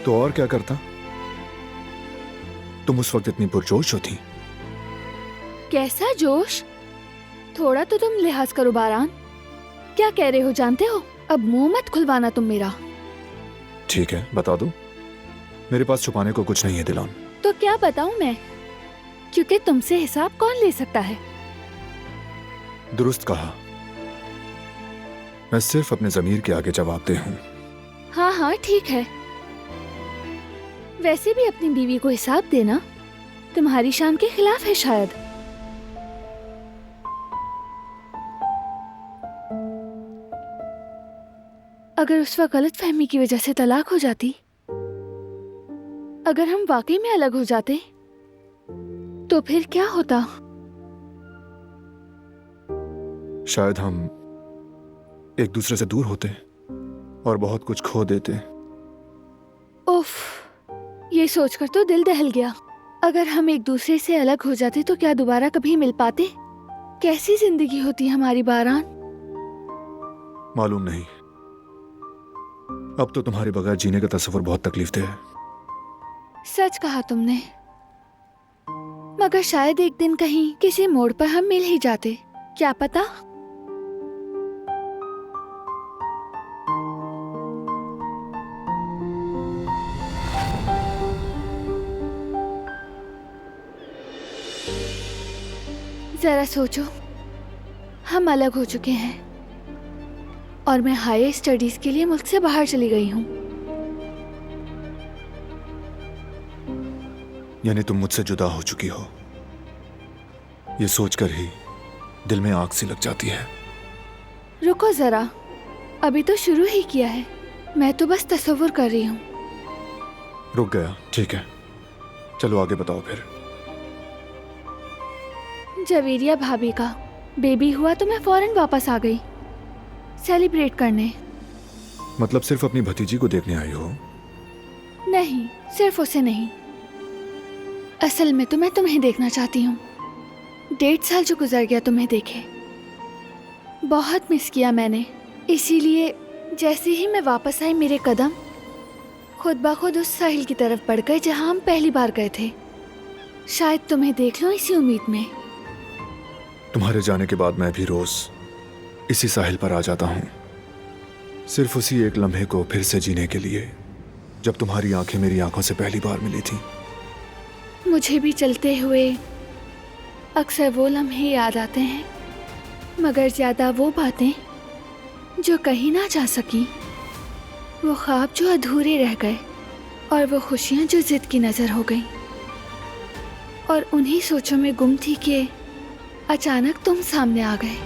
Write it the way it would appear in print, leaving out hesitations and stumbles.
तो और क्या करता? तुम उस वक्त इतनी पुरजोश थी। कैसा जोश? थोड़ा तो तुम लिहाज करो बारान। क्या कह रहे हो जानते हो? अब मुंह मत खुलवाना तुम मेरा। ठीक है, बता दो। मेरे पास छुपाने को कुछ नहीं है दिलान। तो क्या बताऊं मैं, क्योंकि तुमसे हिसाब कौन ले सकता है। दुरुस्त कहा। मैं सिर्फ अपने जमीर के आगे जवाबदेह हूँ। हाँ हाँ ठीक है। वैसे भी अपनी बीवी को हिसाब देना तुम्हारी शान के खिलाफ है शायद। अगर उस वक्त गलत फहमी की वजह से तलाक हो जाती, अगर हम वाकई में अलग हो जाते, तो फिर क्या होता? शायद हम एक दूसरे से दूर होते और बहुत कुछ खो देते। उफ, ये सोचकर तो दिल दहल गया। अगर हम एक दूसरे से अलग हो जाते तो क्या दोबारा कभी मिल पाते? कैसी जिंदगी होती हमारी बारान। मालूम नहीं। अब तो तुम्हारे बगैर जीने का तस्वर बहुत तकलीफ दे है। सच कहा तुमने। मगर शायद एक दिन कहीं किसी मोड़ पर हम मिल ही जाते, क्या पता। जरा सोचो, हम अलग हो चुके हैं और मैं हायर स्टडीज के लिए मुल्क से बाहर चली गई हूँ। यानी तुम मुझसे जुदा हो चुकी हो। ये सोचकर ही दिल में आग सी लग जाती है। रुको जरा, अभी तो शुरू ही किया है। मैं तो बस तसव्वुर कर रही हूँ। रुक गया, ठीक है। चलो आगे बताओ फिर। जवेरिया भाभी का बेबी हुआ तो मैं फौरन वापस आ गई सेलिब्रेट करने। मतलब सिर्फ अपनी भतीजी को देखने आई हो? नहीं, सिर्फ उसे नहीं। असल में तो मैं तुम्हें देखना चाहती हूँ। 1.5 साल जो गुजर गया तुम्हें देखे, बहुत मिस किया मैंने। इसीलिए जैसे ही मैं वापस आई, मेरे कदम खुद ब खुद उस साहिल की तरफ बढ़ गए जहाँ हम पहली बार गए थे। शायद तुम्हें देख लो इसी उम्मीद में। तुम्हारे जाने के बाद मैं भी रोज इसी साहिल पर आ जाता हूँ, सिर्फ उसी एक लम्हे को फिर से जीने के लिए, जब तुम्हारी आंखें मेरी आंखों से पहली बार मिली थी। मुझे भी चलते हुए अक्सर वो लम्हे याद आते हैं, मगर ज्यादा वो बातें जो कहीं ना जा सकी, वो ख्वाब जो अधूरे रह गए, और वो खुशियाँ जो जिद की नजर हो गईं। और उन्हीं सोचों में गुम थी कि अचानक तुम सामने आ गए।